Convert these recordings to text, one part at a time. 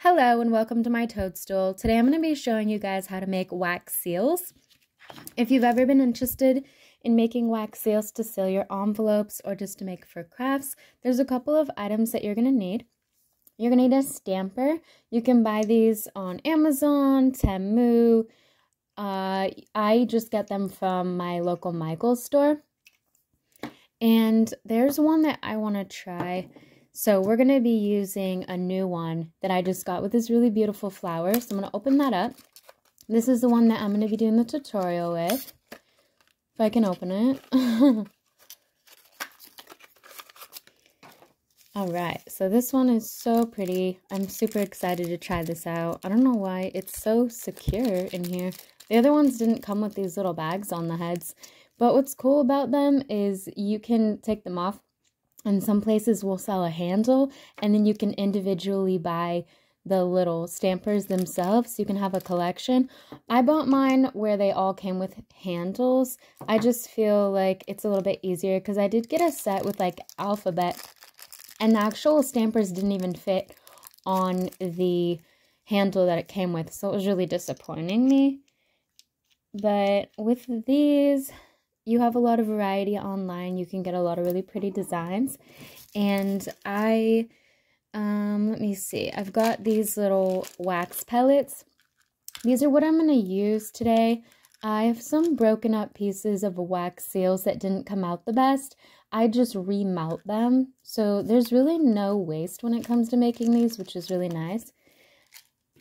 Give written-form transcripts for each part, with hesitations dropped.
Hello and welcome to my toadstool. Today I'm going to be showing you guys how to make wax seals. If you've ever been interested in making wax seals to seal your envelopes or just to make for crafts, there's a couple of items that you're going to need. You're going to need a stamper. You can buy these on Amazon, Temu. I just get them from my local Michael's store. And there's one that I want to try. So we're going to be using a new one that I just got with this really beautiful flower. So I'm going to open that up. This is the one that I'm going to be doing the tutorial with. If I can open it. Alright, so this one is so pretty. I'm super excited to try this out. I don't know why it's so secure in here. The other ones didn't come with these little bags on the heads. But what's cool about them is you can take them off. And some places will sell a handle, and then you can individually buy the little stampers themselves. You can have a collection. I bought mine where they all came with handles. I just feel like it's a little bit easier because I did get a set with like alphabet, and the actual stampers didn't even fit on the handle that it came with, so it was really disappointing me. But with these, you have a lot of variety online. You can get a lot of really pretty designs. And let me see. I've got these little wax pellets. These are what I'm going to use today. I have some broken up pieces of wax seals that didn't come out the best. I just remelt them. So there's really no waste when it comes to making these, which is really nice.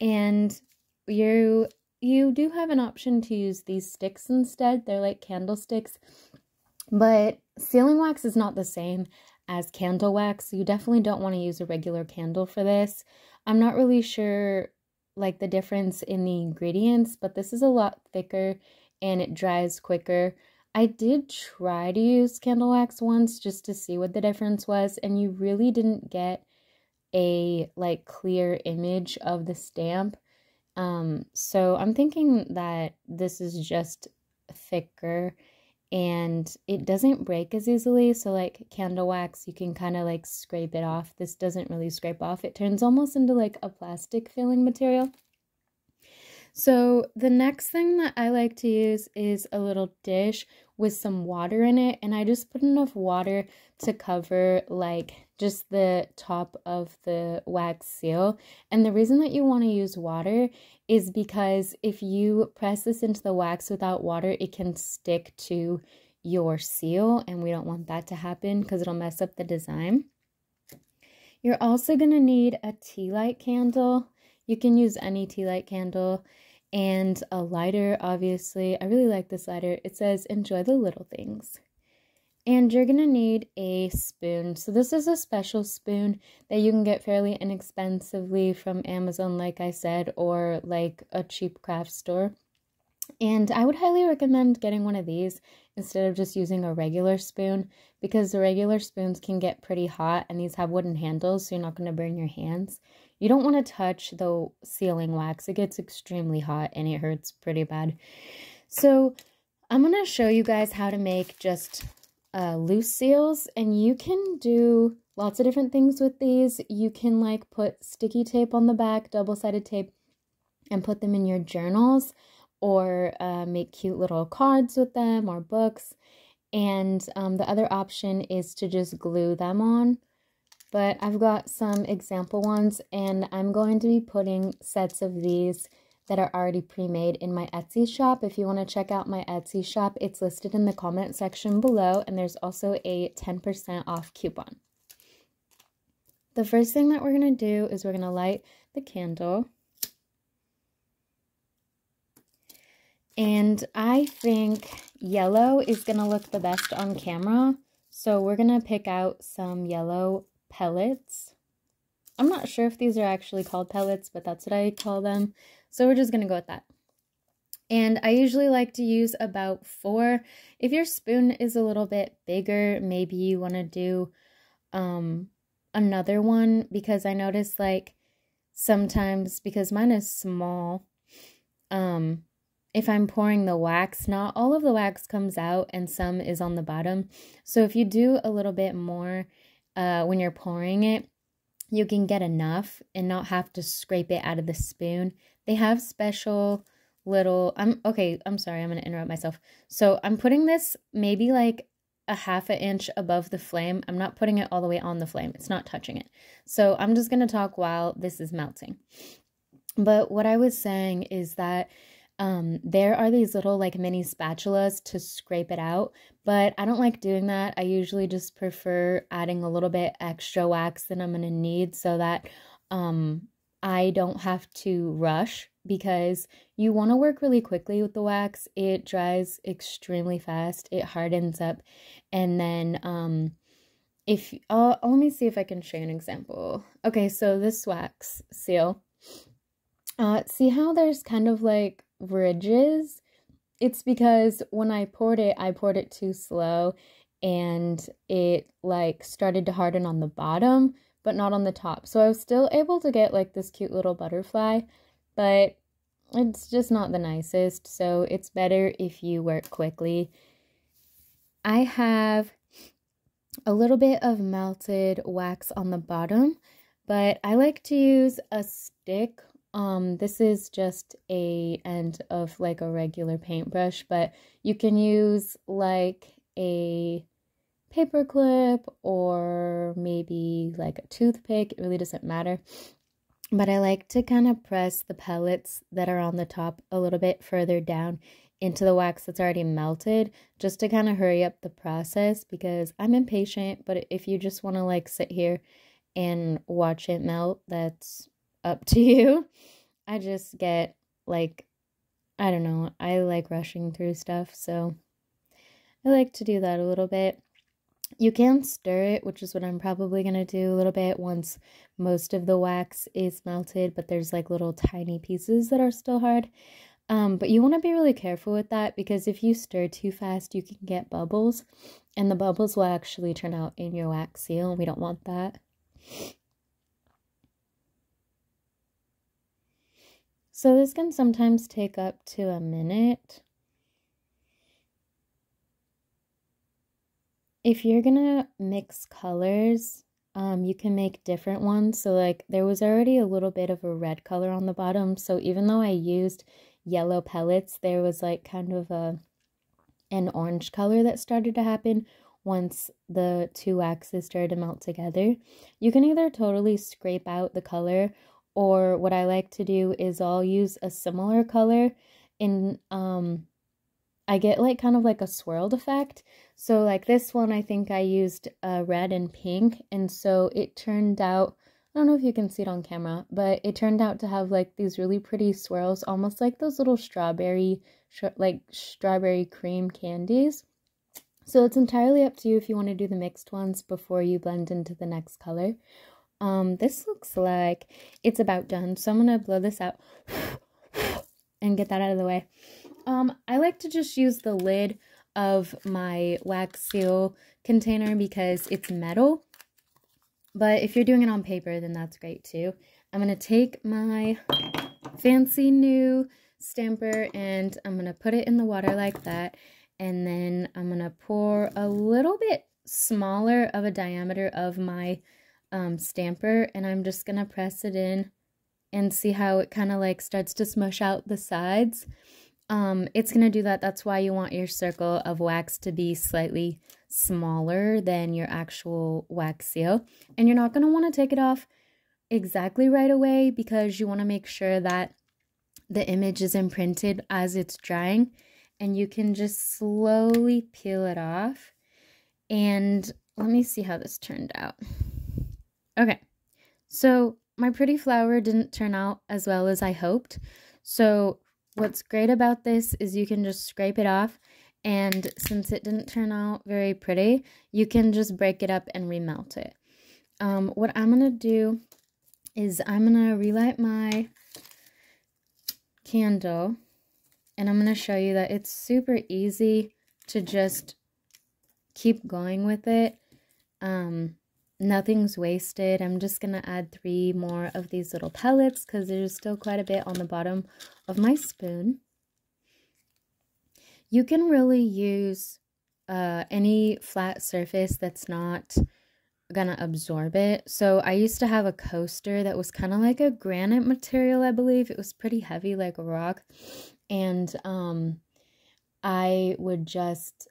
And you do have an option to use these sticks instead. They're like candlesticks. But sealing wax is not the same as candle wax. You definitely don't want to use a regular candle for this. I'm not really sure like the difference in the ingredients, but this is a lot thicker and it dries quicker. I did try to use candle wax once just to see what the difference was, and you really didn't get a like clear image of the stamp. So I'm thinking that this is just thicker and it doesn't break as easily. So like candle wax, you can kind of like scrape it off. This doesn't really scrape off. It turns almost into like a plastic filling material. So the next thing that I like to use is a little dish with some water in it, and I just put enough water to cover like just the top of the wax seal. And the reason that you want to use water is because if you press this into the wax without water, it can stick to your seal, and we don't want that to happen because it'll mess up the design. You're also going to need a tea light candle. You can use any tea light candle, and a lighter, obviously. I really like this lighter. It says, "Enjoy the little things." And you're going to need a spoon. So this is a special spoon that you can get fairly inexpensively from Amazon, like I said, or like a cheap craft store. And I would highly recommend getting one of these instead of just using a regular spoon, because the regular spoons can get pretty hot, and these have wooden handles, so you're not going to burn your hands. You don't want to touch the sealing wax. It gets extremely hot and it hurts pretty bad. So I'm going to show you guys how to make just loose seals, and you can do lots of different things with these. You can like put sticky tape on the back, double-sided tape, and put them in your journals, or make cute little cards with them or books. And the other option is to just glue them on. But I've got some example ones, and I'm going to be putting sets of these that are already pre-made in my Etsy shop. If you want to check out my Etsy shop, it's listed in the comment section below, and there's also a 10% off coupon. The first thing that we're going to do is we're going to light the candle. And I think yellow is going to look the best on camera, so we're going to pick out some yellow pellets. I'm not sure if these are actually called pellets, but that's what I call them. So we're just going to go with that. And I usually like to use about 4. If your spoon is a little bit bigger, maybe you want to do another one, because I notice like sometimes, because mine is small, if I'm pouring the wax, not all of the wax comes out and some is on the bottom. So if you do a little bit more when you're pouring it, you can get enough and not have to scrape it out of the spoon. They have special little, I'm sorry, I'm going to interrupt myself. So I'm putting this maybe like a half an inch above the flame. I'm not putting it all the way on the flame. It's not touching it. So I'm just going to talk while this is melting. But what I was saying is that there are these little like mini spatulas to scrape it out, but I don't like doing that. I usually just prefer adding a little bit extra wax than I'm going to need so that I don't have to rush, because you want to work really quickly with the wax. It dries extremely fast. It hardens up. And then let me see if I can show you an example. Okay, so this wax seal, see how there's kind of like ridges? It's because when I poured it too slow, and it like started to harden on the bottom but not on the top. So I was still able to get like this cute little butterfly, but it's just not the nicest. So it's better if you work quickly. I have a little bit of melted wax on the bottom, but I like to use a stick. This is just a end of like a regular paintbrush, but you can use like a paper clip or maybe like a toothpick. It really doesn't matter. But I like to kind of press the pellets that are on the top a little bit further down into the wax that's already melted, just to kind of hurry up the process, because I'm impatient. But if you just want to like sit here and watch it melt, that's up to you. I just get like, I don't know, I like rushing through stuff, so I like to do that a little bit. You can stir it, which is what I'm probably going to do a little bit once most of the wax is melted, but there's like little tiny pieces that are still hard. But you want to be really careful with that, because if you stir too fast, you can get bubbles, and the bubbles will actually turn out in your wax seal, and we don't want that. So this can sometimes take up to a minute. If you're gonna mix colors, you can make different ones. So like there was already a little bit of a red color on the bottom. So even though I used yellow pellets, there was like kind of an orange color that started to happen once the two waxes started to melt together. You can either totally scrape out the color, or what I like to do is I'll use a similar color in I get like kind of like a swirled effect. So like this one, I think I used red and pink, and so it turned out, I don't know if you can see it on camera, but it turned out to have like these really pretty swirls, almost like those little strawberry cream candies. So it's entirely up to you if you want to do the mixed ones before you blend into the next color. This looks like it's about done, so I'm gonna blow this out and get that out of the way. I like to just use the lid of my wax seal container because it's metal, but if you're doing it on paper, then that's great too. I'm gonna take my fancy new stamper and I'm gonna put it in the water like that, and then I'm gonna pour a little bit smaller of a diameter of my stamper, and I'm just gonna press it in and see how it kind of like starts to smush out the sides. It's gonna do that. That's why you want your circle of wax to be slightly smaller than your actual wax seal. And you're not gonna want to take it off exactly right away, because you want to make sure that the image is imprinted as it's drying, and you can just slowly peel it off. And let me see how this turned out. Okay, so my pretty flower didn't turn out as well as I hoped. So what's great about this is you can just scrape it off, and since it didn't turn out very pretty, you can just break it up and remelt it. What I'm gonna do is I'm gonna relight my candle, and I'm gonna show you that it's super easy to just keep going with it. Nothing's wasted. I'm just gonna add 3 more of these little pellets because there's still quite a bit on the bottom of my spoon. You can really use any flat surface that's not gonna absorb it. So I used to have a coaster that was kind of like a granite material, I believe. It was pretty heavy, like a rock. And I would just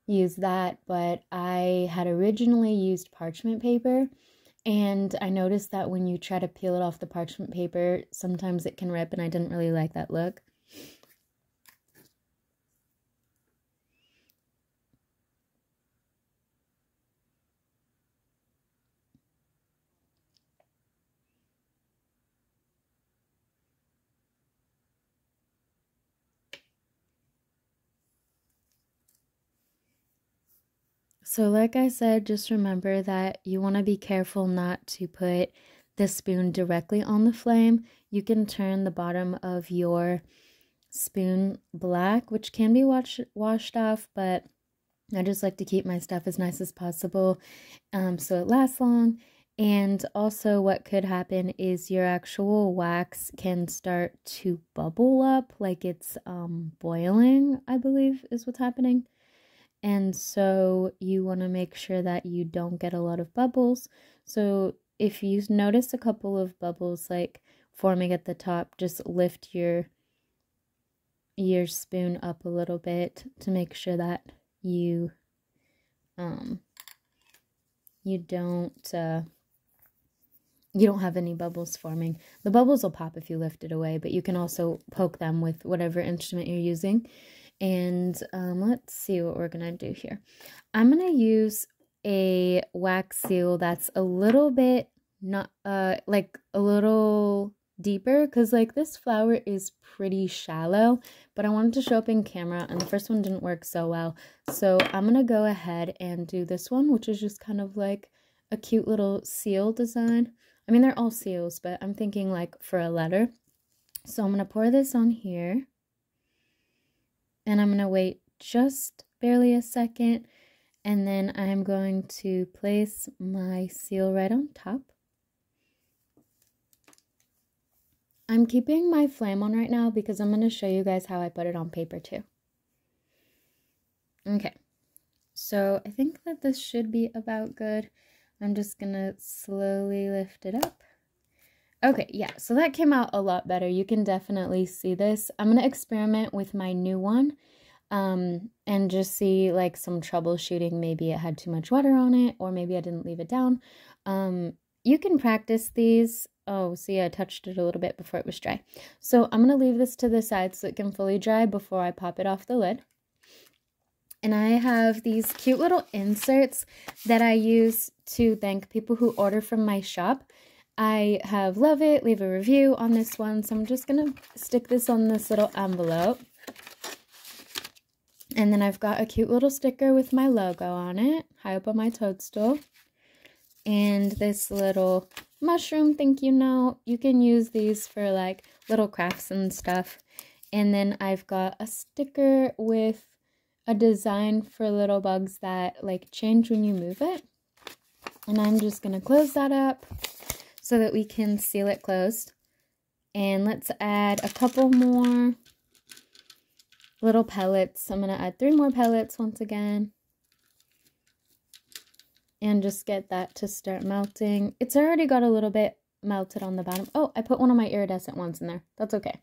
use that, but I had originally used parchment paper, and I noticed that when you try to peel it off the parchment paper, sometimes it can rip, and I didn't really like that look. So like I said, just remember that you want to be careful not to put the spoon directly on the flame. You can turn the bottom of your spoon black, which can be washed off, but I just like to keep my stuff as nice as possible so it lasts long. And also what could happen is your actual wax can start to bubble up like it's boiling, I believe is what's happening. And so you want to make sure that you don't get a lot of bubbles. So if you notice a couple of bubbles like forming at the top, just lift your spoon up a little bit to make sure that you you don't have any bubbles forming. The bubbles will pop if you lift it away, but you can also poke them with whatever instrument you're using. And let's see what we're gonna do here. I'm gonna use a wax seal that's a little bit not like a little deeper, because like this flower is pretty shallow, but I wanted to show up in camera and the first one didn't work so well. So I'm gonna go ahead and do this one, which is just kind of like a cute little seal design. I mean, they're all seals, but I'm thinking like for a letter. So I'm gonna pour this on here. And I'm going to wait just barely a second, and then I'm going to place my seal right on top. I'm keeping my flame on right now because I'm going to show you guys how I put it on paper too. Okay, so I think that this should be about good. I'm just going to slowly lift it up. Okay, yeah, so that came out a lot better. You can definitely see this. I'm going to experiment with my new one and just see like some troubleshooting. Maybe it had too much water on it, or maybe I didn't leave it down. You can practice these. Oh, see, I touched it a little bit before it was dry. So I'm going to leave this to the side so it can fully dry before I pop it off the lid. And I have these cute little inserts that I use to thank people who order from my shop. I have love it, leave a review on this one, so I'm just going to stick this on this little envelope. And then I've got a cute little sticker with my logo on it, high up on my toadstool. And this little mushroom thank you note. You can use these for like little crafts and stuff. And then I've got a sticker with a design for little bugs that like change when you move it. And I'm just going to close that up so that we can seal it closed. And let's add a couple more little pellets. I'm going to add 3 more pellets once again. And just get that to start melting. It's already got a little bit melted on the bottom. Oh, I put one of my iridescent ones in there. That's okay.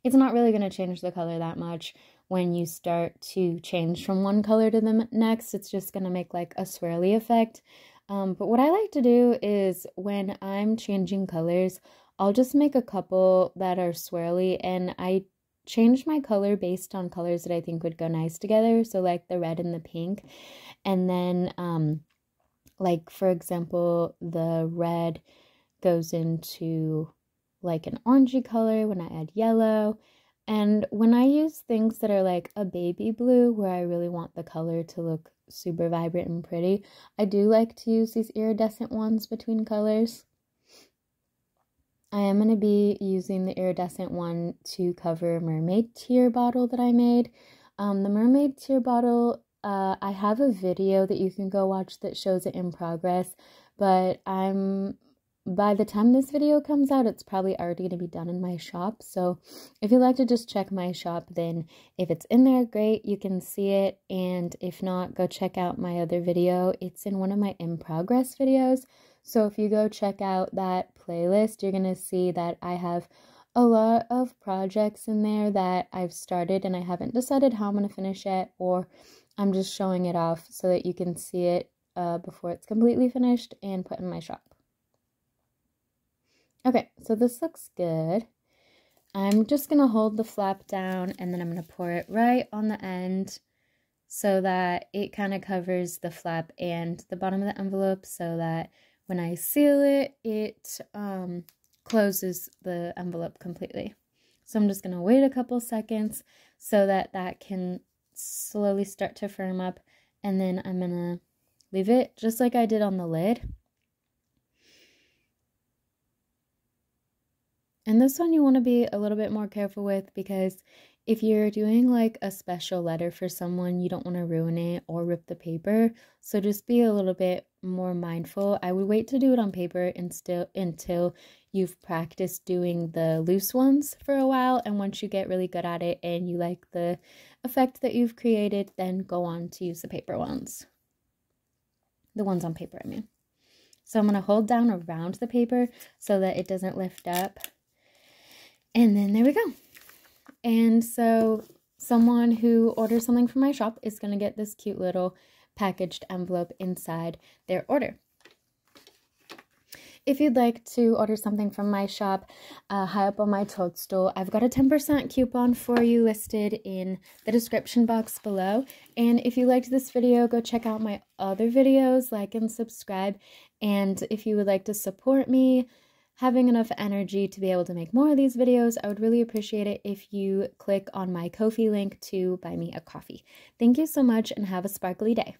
It's not really going to change the color that much when you start to change from one color to the next. It's just going to make like a swirly effect. But what I like to do is when I'm changing colors, I'll just make a couple that are swirly, and I change my color based on colors that I think would go nice together. So like the red and the pink. And then like for example, the red goes into like an orangey color when I add yellow. And when I use things that are like a baby blue, where I really want the color to look super vibrant and pretty, I do like to use these iridescent ones between colors. I am going to be using the iridescent one to cover a mermaid tear bottle that I made. The mermaid tear bottle, I have a video that you can go watch that shows it in progress, but I'm by the time this video comes out, it's probably already going to be done in my shop. So if you'd like to just check my shop, then if it's in there, great, you can see it. And if not, go check out my other video. It's in one of my in progress videos. So if you go check out that playlist, you're going to see that I have a lot of projects in there that I've started and I haven't decided how I'm going to finish it, or I'm just showing it off so that you can see it before it's completely finished and put in my shop. Okay, so this looks good. I'm just going to hold the flap down and then I'm going to pour it right on the end so that it kind of covers the flap and the bottom of the envelope, so that when I seal it, it closes the envelope completely. So I'm just going to wait a couple seconds so that that can slowly start to firm up, and then I'm going to leave it just like I did on the lid. And this one you want to be a little bit more careful with, because if you're doing like a special letter for someone, you don't want to ruin it or rip the paper. So just be a little bit more mindful. I would wait to do it on paper until you've practiced doing the loose ones for a while. And once you get really good at it and you like the effect that you've created, then go on to use the paper ones. The ones on paper, I mean. So I'm going to hold down around the paper so that it doesn't lift up. And then there we go. And so someone who orders something from my shop is going to get this cute little packaged envelope inside their order. If you'd like to order something from my shop, high up on my toadstool, I've got a 10% coupon for you listed in the description box below. And if you liked this video, go check out my other videos, like and subscribe. And if you would like to support me having enough energy to be able to make more of these videos, I would really appreciate it if you click on my Ko-fi link to buy me a coffee. Thank you so much and have a sparkly day.